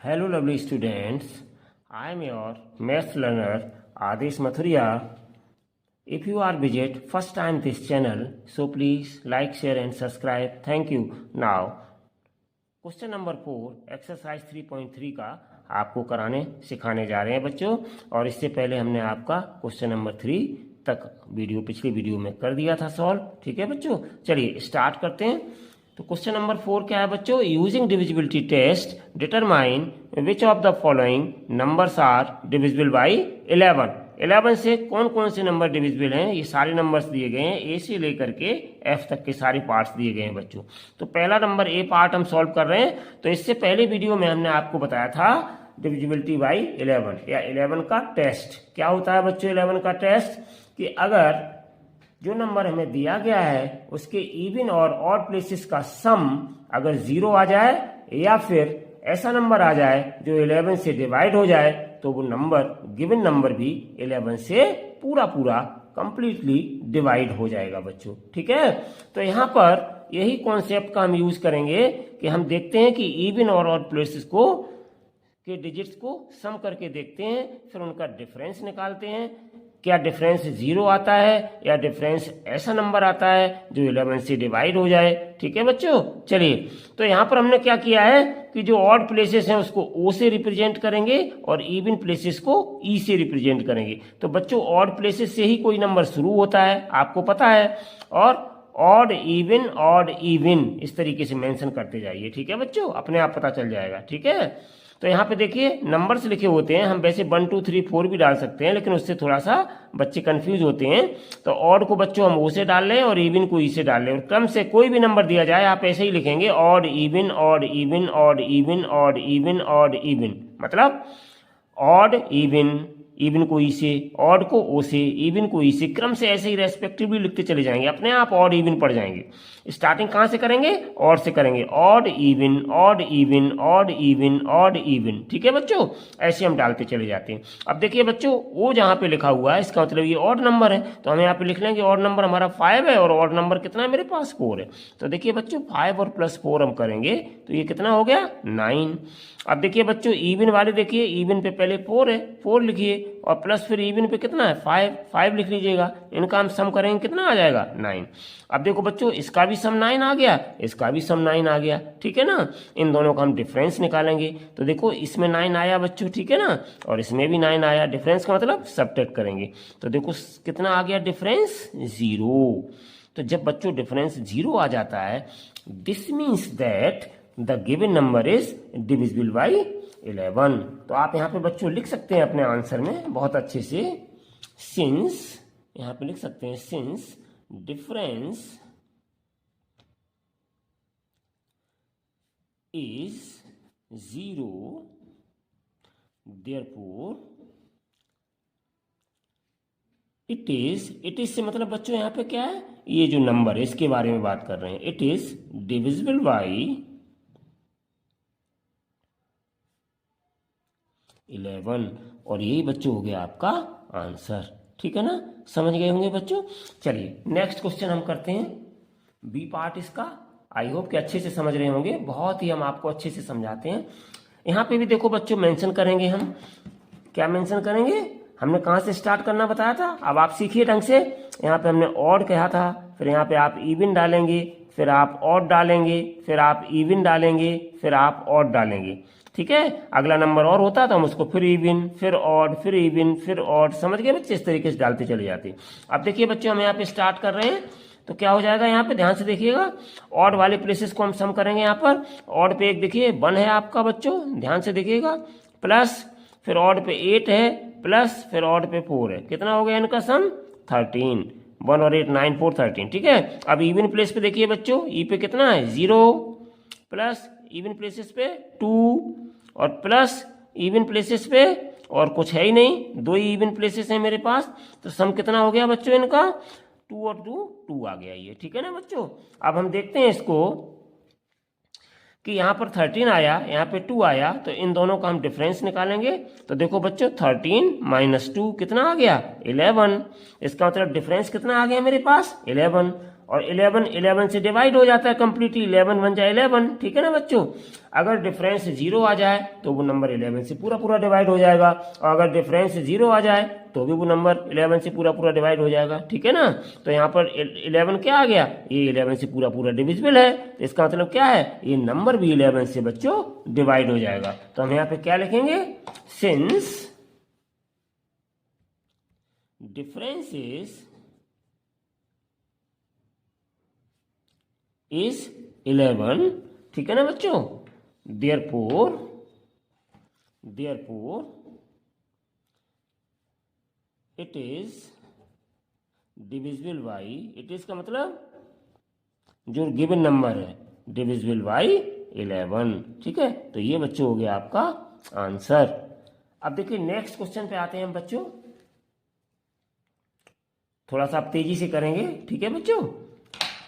Hello lovely students, I am your maths learner Adesh Mathuria. If you are visit first time this channel, so please like, share and subscribe. Thank you. Now, question number 4 exercise 3.3 का आपको कराने सिखाने जा रहे हैं बच्चों। और इससे पहले हमने आपका क्वेश्चन नंबर 3 तक पिछली वीडियो में कर दिया था सॉल्व। ठीक है बच्चों, चलिए स्टार्ट करते हैं। तो क्वेश्चन नंबर 4 क्या है बच्चों? Using divisibility test determine which of the following numbers are divisible by 11 से कौन कौन से नंबर डिविजिबल हैं। ये सारे नंबर्स दिए गए हैं, ए से लेकर के एफ तक के सारे पार्ट्स दिए गए हैं बच्चों। तो पहला नंबर ए पार्ट हम सॉल्व कर रहे हैं। तो इससे पहले वीडियो में हमने आपको बताया था डिविजिबिलिटी बाई 11 या 11 का टेस्ट। क्या होता है बच्चों 11 का टेस्ट? कि अगर जो नंबर हमें दिया गया है उसके इवन और ऑड प्लेसेस का सम अगर 0 आ जाए या फिर ऐसा नंबर आ जाए जो 11 से डिवाइड हो जाए, तो वो नंबर गिवन नंबर भी 11 से पूरा कंप्लीटली डिवाइड हो जाएगा बच्चों। ठीक है, तो यहाँ पर यही कॉन्सेप्ट का हम यूज करेंगे कि हम देखते हैं कि इवन और ऑड प्लेसेस के डिजिट्स को सम करके देखते हैं, फिर उनका डिफरेंस निकालते हैं। क्या डिफरेंस 0 आता है या डिफरेंस ऐसा नंबर आता है जो 11 से डिवाइड हो जाए। ठीक है बच्चों, चलिए तो यहाँ पर हमने क्या किया है कि जो ऑड प्लेसेस हैं उसको ओ से रिप्रेजेंट करेंगे और इवन प्लेसेस को ई से रिप्रेजेंट करेंगे। तो बच्चों ऑड प्लेसेस से ही कोई नंबर शुरू होता है, आपको पता है, और ऑड इवन इस तरीके से मेंशन करते जाइए। ठीक है बच्चों, अपने आप पता चल जाएगा। ठीक है, तो यहाँ पे देखिए नंबर्स लिखे होते हैं, हम वैसे 1 2 3 4 भी डाल सकते हैं, लेकिन उससे थोड़ा सा बच्चे कंफ्यूज होते हैं। तो ऑड को बच्चों हम ओ से डाल लें और इवन को ई से डाल लें, और क्रम से कोई भी नंबर दिया जाए आप ऐसे ही लिखेंगे odd even odd even odd even odd even odd even, मतलब ऑड इवन को ई से, ऑड को ओ से, इवन को ई से, क्रम से ऐसे ही रेस्पेक्टिवली लिखते चले जाएंगे, अपने आप ऑड इवन पड़ जाएंगे। स्टार्टिंग कहाँ से करेंगे? ऑड से करेंगे, odd even odd even odd even odd even. ठीक है बच्चों, ऐसे हम डालते चले जाते हैं। अब देखिए बच्चों ओ जहाँ पे लिखा हुआ है इसका मतलब ये ऑड नंबर है, तो हम यहाँ पे लिख लेंगे ऑड नंबर हमारा 5 है और ऑड नंबर कितना है मेरे पास 4 है। तो देखिए बच्चों 5 और प्लस 4 हम करेंगे तो ये कितना हो गया 9। अब देखिए बच्चों इवन वाले, देखिए इवन पे पहले 4 है, 4 लिखिए, और प्लस फिर इवन पे कितना है 5 लिख लीजिएगा। इनका हम सम करेंगे कितना आ जाएगा 9। अब देखो बच्चों इसका भी सम 9 आ गया, इसका भी सम 9 आ गया। ठीक है ना, इन दोनों का हम डिफरेंस निकालेंगे। तो देखो इसमें 9 आया बच्चों, ठीक है ना, और इसमें भी 9 आया। डिफरेंस का मतलब सबट्रैक्ट करेंगे, तो देखो कितना आ गया डिफरेंस 0। तो जब बच्चों डिफरेंस 0 आ जाता है, this means that the given number is divisible by 11। तो आप यहाँ पे बच्चों लिख सकते हैं अपने आंसर में बहुत अच्छे से, सिंस, यहाँ पे लिख सकते हैं since difference is 0 therefore it is से मतलब बच्चों यहाँ पे क्या है, ये जो नंबर है इसके बारे में बात कर रहे हैं। इट इज डिविजिबल बाई 11, और यही बच्चों हो गया आपका आंसर। ठीक है ना, समझ गए होंगे बच्चों। चलिए नेक्स्ट क्वेश्चन हम करते हैं, बी पार्ट इसका। आई होप कि अच्छे से समझ रहे होंगे, बहुत ही हम आपको अच्छे से समझाते हैं। यहाँ पे भी देखो बच्चों मेंशन करेंगे हम, क्या मेंशन करेंगे, हमने कहाँ से स्टार्ट करना बताया था, अब आप सीखिए ढंग से। यहाँ पे हमने ऑड कहा था, फिर यहाँ पे आप इवन डालेंगे, फिर आप ऑड डालेंगे, फिर आप इवन डालेंगे, फिर आप ऑड डालेंगे। ठीक है, अगला नंबर और होता तो हम उसको फिर इवन, फिर ऑड, फिर इवन, फिर ऑड, समझ गए बच्चे, इस तरीके से डालते चले जाते। अब देखिए बच्चों हम यहाँ पे स्टार्ट कर रहे हैं, तो क्या हो जाएगा यहाँ पे ध्यान से देखिएगा, ऑड वाले प्लेसेस को हम सम करेंगे। यहाँ पर ऑड पे एक देखिए 1 है आपका बच्चों, ध्यान से देखिएगा, प्लस फिर ऑड पे 8 है, प्लस फिर ऑड पे 4 है, कितना हो गया इनका सम 13। 1 और 8 9 4 13। ठीक है, अब इवन प्लेस पे देखिए बच्चों, ई पे कितना है 0, प्लस इवन प्लेसेस पे 2, और प्लस इवन प्लेसेस पे और कुछ है ही नहीं, 2 ही इवन प्लेसेस हैं मेरे पास। तो सम कितना हो गया बच्चों इनका 2 और 2 आ गया ये। ठीक है ना बच्चों, अब हम देखते हैं इसको कि यहाँ पर 13 आया, यहाँ पे 2 आया, तो इन दोनों का हम डिफरेंस निकालेंगे। तो देखो बच्चों 13 माइनस 2 कितना आ गया 11। इसका मतलब डिफरेंस कितना आ गया मेरे पास 11। और 11 से डिवाइड हो जाता है कंप्लीटली, 11 बन जाए 11, ठीक है ना बच्चों। अगर डिफरेंस 0 आ जाए तो वो नंबर 11 से पूरा पूरा डिवाइड हो जाएगा, और अगर डिफरेंस 0 आ जाए तो भी वो नंबर 11 से पूरा पूरा डिवाइड हो जाएगा, ठीक है ना। तो यहाँ पर 11 क्या आ गया, ये 11 से पूरा पूरा डिविजिबल है, तो इसका मतलब क्या है, ये नंबर भी 11 से बच्चों डिवाइड हो जाएगा। तो हम यहाँ पे क्या लिखेंगे, सिंस differences is 11, ठीक है ना बच्चों। therefore it is divisible by, it is का मतलब जो गिवन नंबर है, डिविजिबल बाई 11, ठीक है। तो ये बच्चों हो गया आपका आंसर। अब देखिए नेक्स्ट क्वेश्चन पे आते हैं हम बच्चों, थोड़ा सा आप तेजी से करेंगे, ठीक है बच्चों।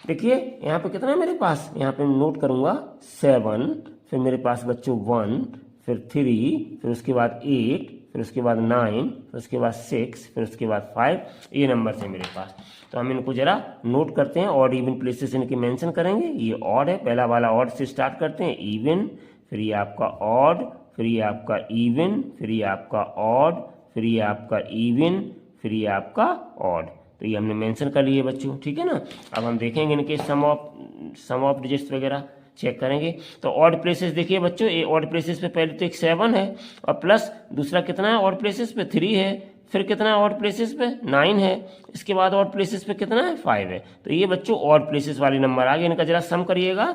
देखिए यहाँ पे कितना है मेरे पास, यहाँ पे नोट करूंगा 7, फिर मेरे पास बच्चों 1, फिर 3, फिर उसके बाद 8, फिर उसके बाद 9, फिर उसके बाद 6, फिर उसके बाद 5, ये नंबर है मेरे पास। तो हम इनको जरा नोट करते हैं, ऑड इवन प्लेसेस इनके मेंशन करेंगे। ये ऑड है, पहला वाला ऑड से स्टार्ट करते हैं, इवन, फिर ये आपका ऑड, फिर ये आपका इवन, फिर ये आपका ऑड, फिर ये आपका इवन, फिर ये आपका ऑड। तो ये हमने मेंशन कर लिए बच्चों, ठीक है ना। अब हम देखेंगे इनके सम ऑफ डिजिट्स वगैरह चेक करेंगे। तो ऑड प्लेसेस देखिए बच्चों, ये ऑड प्लेसेस पे पहले तो एक 7 है, और प्लस दूसरा कितना है ऑड प्लेसेस पे 3 है, फिर कितना है ऑड प्लेसेस पे 9 है, इसके बाद ऑड प्लेसेस पे कितना है 5 है। तो ये बच्चों ऑड प्लेसेस वाली नंबर आ गए, इनका जरा सम करिएगा।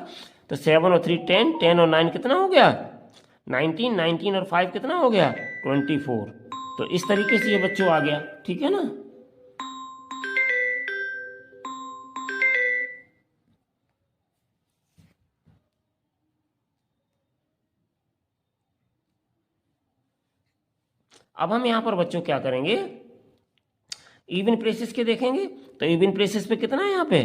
तो 7 और 3 10, 10 और 9 कितना हो गया 19, 19 और 5 कितना हो गया 24। तो इस तरीके से ये बच्चों आ गया, ठीक है ना। अब हम यहां पर बच्चों क्या करेंगे, इवन प्लेसेस के देखेंगे। तो इवन प्लेसेस पे कितना है यहाँ पे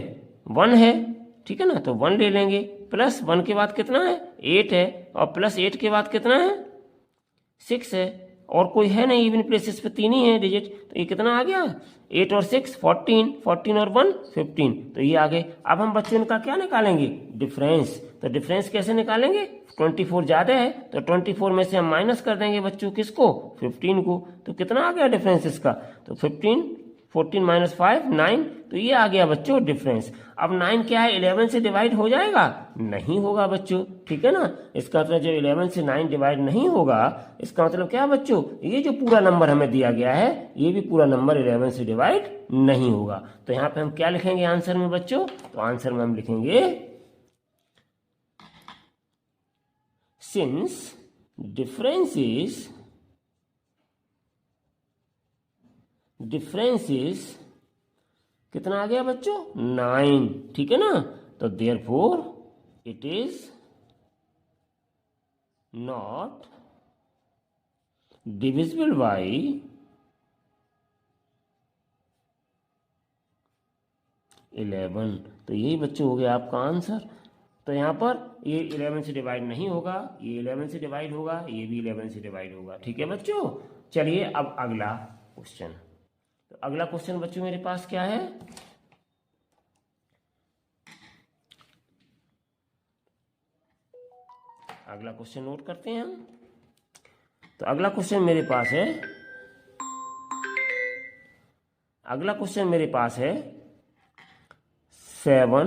1 है, ठीक है ना। तो 1 ले लेंगे, प्लस 1 के बाद कितना है 8 है, और प्लस 8 के बाद कितना है 6 है, और कोई है नहीं इवन प्लेसेस पे, 3 ही है डिजिट। तो ये कितना आ गया 8 और 6 14, 14 और 1 15। तो ये आ गए। अब हम बच्चों इनका क्या निकालेंगे, डिफरेंस। तो डिफरेंस कैसे निकालेंगे, 24 ज़्यादा है तो 24 में से हम माइनस कर देंगे बच्चों किसको 15 को। तो कितना आ गया डिफरेंस इसका, तो 15, 14 माइनस 5 9। तो ये आ गया बच्चों डिफरेंस। अब 9 क्या है 11 से डिवाइड हो जाएगा, नहीं होगा बच्चों, ठीक है ना। इसका मतलब जब 11 से 9 डिवाइड नहीं होगा, इसका मतलब क्या बच्चों, ये जो पूरा नंबर हमें दिया गया है ये भी पूरा नंबर 11 से डिवाइड नहीं होगा। तो यहाँ पे हम क्या लिखेंगे आंसर में बच्चों, तो आंसर में हम लिखेंगे सिंस differences कितना आ गया बच्चों 9, ठीक है ना। तो therefore it is not divisible by 11। तो यही बच्चों हो गया आपका आंसर। तो यहाँ पर ये 11 से डिवाइड नहीं होगा, ये 11 से डिवाइड होगा, ये भी 11 से डिवाइड होगा, ठीक है बच्चों। चलिए अब अगला क्वेश्चन। तो अगला क्वेश्चन बच्चों मेरे पास क्या है, अगला क्वेश्चन नोट करते हैं हम। तो अगला क्वेश्चन मेरे पास है, अगला क्वेश्चन मेरे पास है 7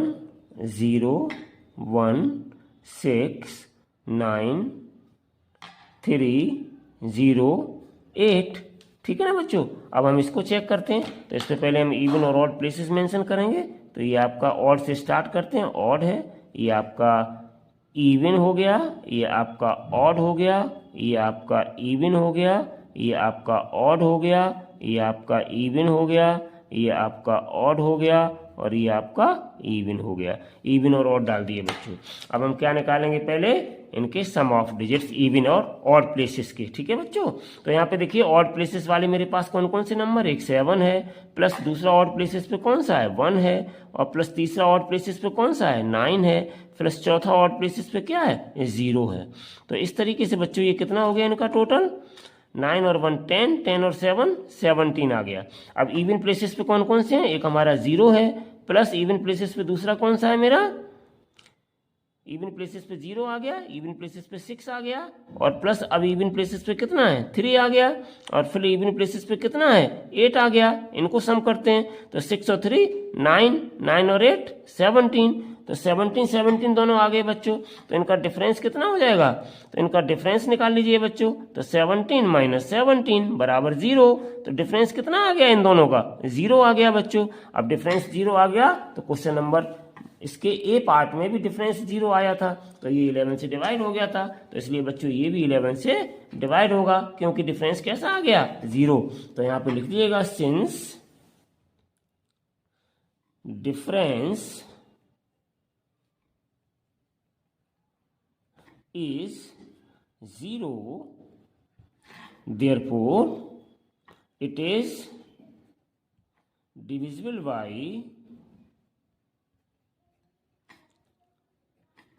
0 1 6 9 3 0 8, ठीक है ना बच्चों। अब हम इसको चेक करते हैं। तो इससे पहले हम इवन और ऑड प्लेसेस मेंशन करेंगे। तो ये आपका ऑड से स्टार्ट करते हैं, ऑड है, ये आपका इवन हो गया, ये आपका ऑड हो गया, ये आपका इवन हो गया, ये आपका ऑड हो गया, ये आपका इवन हो गया, ये आपका ऑड हो गया, और ये आपका इवन हो गया। इवन और ऑड डाल दिए बच्चों। अब हम क्या निकालेंगे, पहले इनके सम ऑफ डिजिट्स इवन और ऑड प्लेसेस के, ठीक है बच्चों। तो यहाँ पे देखिए ऑड प्लेसेस वाले मेरे पास कौन कौन से नंबर, एक 7 है, प्लस दूसरा ऑड प्लेसेस पे कौन सा है 1 है, और प्लस तीसरा ऑड प्लेसेस पे कौन सा है 9 है, प्लस चौथा ऑड प्लेसेस पे क्या है 0 है। तो इस तरीके से बच्चों ये कितना हो गया इनका टोटल, 9 और 1 10, 10 और 7 17 आ गया। अब इवन प्लेसेस पे कौन कौन से हैं, एक हमारा 0 है, प्लस इवन प्लेसेस पे दूसरा कौन सा है मेरा, इवन प्लेसेस पे 0 आ गया, इवन प्लेसेस पे 6 आ गया, और प्लस अब इवन प्लेसेस पे कितना है 3 आ गया, और फिर इवन प्लेसेस पे कितना है 8 आ गया। इनको सम करते हैं तो 6 और 3 9, 9 और 8 17, तो 17 17 दोनों आ गए बच्चों। तो इनका डिफरेंस कितना हो जाएगा, तो इनका डिफरेंस निकाल लीजिए बच्चों। तो 17 माइनस 17 बराबर 0। तो डिफरेंस कितना आ गया इन दोनों का, 0 आ गया बच्चों। अब डिफरेंस 0 आ गया तो क्वेश्चन नंबर इसके ए पार्ट में भी डिफरेंस 0 आया था, तो ये 11 से डिवाइड हो गया था, तो इसलिए बच्चों ये भी 11 से डिवाइड होगा, क्योंकि डिफरेंस कैसा आ गया 0। तो यहां पे लिख लीजिएगा since difference is 0 therefore it is divisible by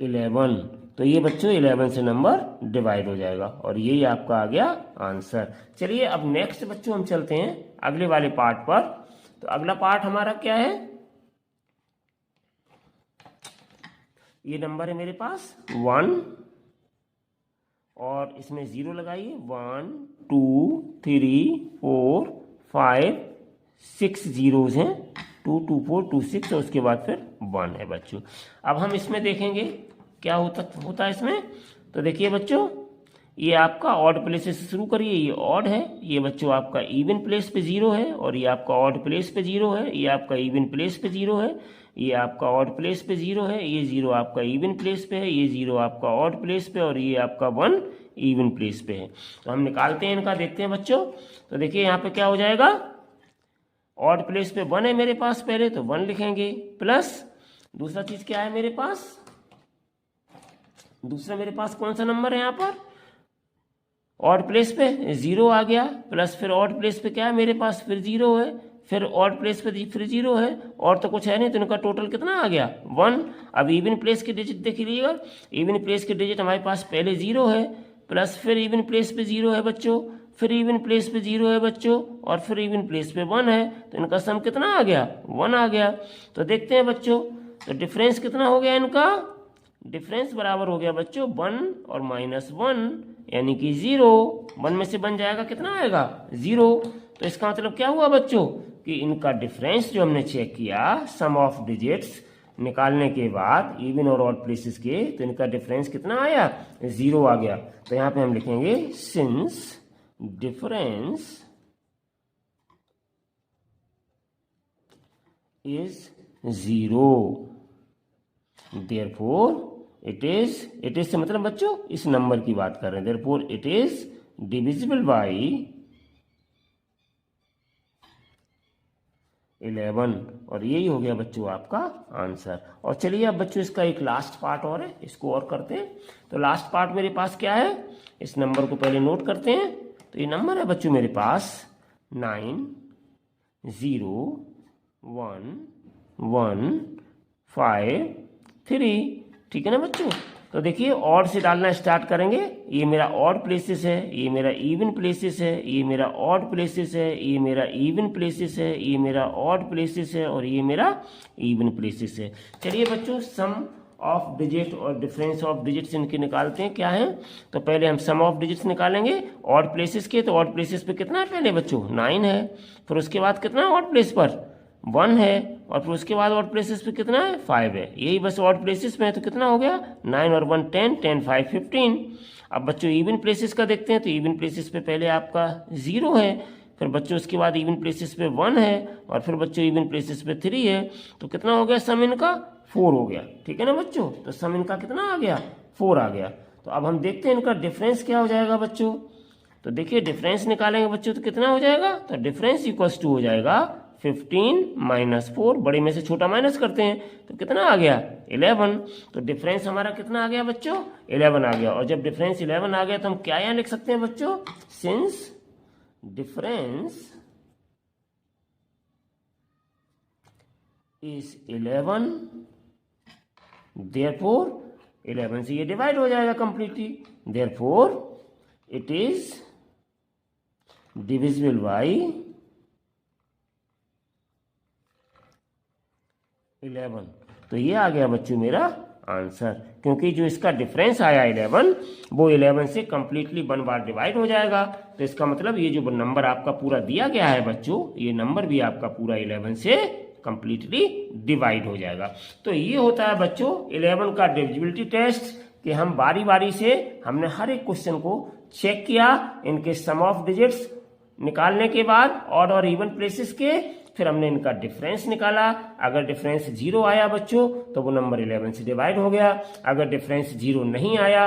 11। तो ये बच्चों 11 से नंबर डिवाइड हो जाएगा, और यही आपका आ गया आंसर। चलिए अब नेक्स्ट बच्चों हम चलते हैं अगले वाले पार्ट पर। तो अगला पार्ट हमारा क्या है, ये नंबर है मेरे पास 1, और इसमें 0 लगाइए, 1 2 3 4 5 6 जीरोस हैं, 2 2 4 2 6, और उसके बाद फिर 1 है बच्चों। अब हम इसमें देखेंगे क्या होता है इसमें। तो देखिए बच्चों, ये आपका ऑड प्लेस से शुरू करिए, ये ऑड है, ये बच्चों आपका इवन प्लेस पे 0 है, और ये आपका ऑड प्लेस पे 0 है, ये आपका इवन प्लेस पे 0 है, ये आपका ऑड प्लेस पे 0 है, ये 0 आपका इवन प्लेस पे है, ये 0 आपका ऑड प्लेस पे, और ये आपका 1 इवन प्लेस पे है। तो हम निकालते हैं इनका, देखते हैं बच्चों। तो देखिए यहाँ पे क्या हो जाएगा, ऑड प्लेस पे 1 है मेरे पास पहले, तो 1 लिखेंगे, प्लस दूसरा चीज क्या है मेरे पास, दूसरा मेरे पास कौन सा नंबर है यहाँ पर, ऑड प्लेस पे 0 आ गया, प्लस फिर ऑड प्लेस पे क्या है मेरे पास फिर 0 है, फिर ऑड प्लेस पे फिर 0 है, और तो कुछ है नहीं, तो इनका टोटल कितना आ गया 1। अब इवन प्लेस के डिजिट देख लीजिएगा, इवन प्लेस के डिजिट हमारे पास पहले 0 है, प्लस फिर इवन प्लेस पे 0 है बच्चों, फिर इवन प्लेस पे 0 है बच्चों, और फिर इवन प्लेस पे 1 है, तो इनका सम कितना आ गया 1 आ गया। तो देखते हैं बच्चों, तो डिफरेंस कितना हो गया इनका, डिफरेंस बराबर हो गया बच्चों 1 और -1, यानी कि 0। 1 में से बन जाएगा कितना आएगा 0। तो इसका मतलब क्या हुआ बच्चों कि इनका डिफरेंस जो हमने चेक किया सम ऑफ डिजिट्स निकालने के बाद इवन और ऑड प्लेसेस के, तो इनका डिफरेंस कितना आया 0 आ गया। तो यहाँ पे हम लिखेंगे since difference is 0 therefore it is से मतलब बच्चों इस नंबर की बात कर रहे हैं, therefore it is divisible by 11, और यही हो गया बच्चों आपका आंसर। और चलिए अब बच्चों इसका एक लास्ट पार्ट और है, इसको और करते हैं। तो लास्ट पार्ट मेरे पास क्या है, इस नंबर को पहले नोट करते हैं। तो ये नंबर है बच्चों मेरे पास 9 0 1 1 5 3, ठीक है ना बच्चों। तो देखिए ऑड से डालना स्टार्ट करेंगे, ये मेरा ऑड प्लेसेस है, ये मेरा इवन प्लेसेस है, ये मेरा ऑड प्लेसेस है, ये मेरा इवन प्लेसेस है, ये मेरा ऑड प्लेसेस है, और ये मेरा इवन प्लेसेस है। चलिए बच्चों सम ऑफ डिजिट और डिफरेंस ऑफ डिजिट्स इनके निकालते हैं क्या है। तो पहले हम सम ऑफ डिजिट्स निकालेंगे ऑड प्लेसेस के। तो ऑड प्लेसेस पे कितना है पहले बच्चों 9 है, फिर उसके बाद कितना है ऑड प्लेस पर 1 है, और फिर उसके बाद ऑड प्लेसेस पे कितना है 5 है, यही बस ऑड प्लेसेस में है। तो कितना हो गया 9 और 1 10 10 5 15। अब बच्चों इवन प्लेसेस का देखते हैं। तो इवन प्लेसेस पे पहले आपका 0 है, फिर बच्चों उसके बाद इवन प्लेसेस पे 1 है, और फिर बच्चों इवन प्लेसेस पे 3 है। तो कितना हो गया सम इनका 4 हो गया, ठीक है ना बच्चों। तो सम इनका कितना आ गया 4 आ गया। तो अब हम देखते हैं इनका डिफरेंस क्या हो जाएगा बच्चों। तो देखिए डिफरेंस निकालेंगे बच्चों तो कितना हो जाएगा, तो डिफरेंस इक्वल्स टू हो जाएगा 15 -4, बड़े में से छोटा माइनस करते हैं तो कितना आ गया 11। तो डिफरेंस हमारा कितना आ गया बच्चों 11 आ गया। और जब डिफरेंस 11 आ गया तो हम क्या यहाँ लिख सकते हैं बच्चों, सिंस डिफरेंस इज 11 therefore 11 से ये डिवाइड हो जाएगा completely, therefore it is divisible by 11। तो ये आ गया बच्चों मेरा आंसर, क्योंकि जो इसका डिफरेंस आया 11 वो 11 से कंप्लीटली 1 बार डिवाइड हो जाएगा। तो इसका मतलब ये जो नंबर आपका पूरा दिया गया है बच्चों, ये नंबर भी आपका पूरा 11 से कंप्लीटली डिवाइड हो जाएगा। तो ये होता है बच्चों 11 का डिविजिबिलिटी टेस्ट, कि हम बारी बारी से हमने हर एक क्वेश्चन को चेक किया, इनके सम ऑफ डिजिट्स निकालने के बाद ऑड और इवन प्लेसेस के, फिर हमने इनका डिफरेंस निकाला। अगर डिफरेंस 0 आया बच्चों तो वो नंबर 11 से डिवाइड हो गया। अगर डिफरेंस 0 नहीं आया,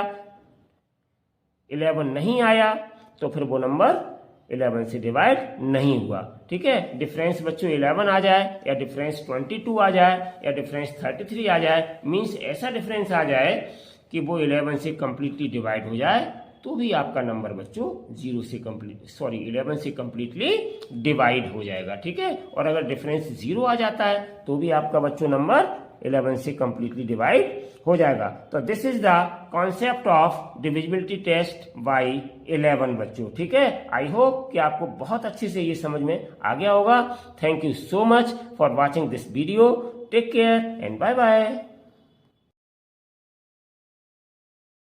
11 नहीं आया, तो फिर वो नंबर 11 से डिवाइड नहीं हुआ। ठीक है, डिफरेंस बच्चों 11 आ जाए या डिफरेंस 22 आ जाए या डिफरेंस 33 आ जाए, मीन्स ऐसा डिफरेंस आ जाए कि वो 11 से कंप्लीटली डिवाइड हो जाए, तो भी आपका नंबर बच्चों 11 से कंप्लीटली डिवाइड हो जाएगा। ठीक है, और अगर डिफरेंस 0 आ जाता है तो भी आपका बच्चों नंबर 11 से कंप्लीटली डिवाइड हो जाएगा। तो this is the concept of divisibility test by 11 बच्चों। ठीक है, आई होप कि आपको बहुत अच्छे से ये समझ में आ गया होगा। Thank you so much for watching this video. Take care and bye bye.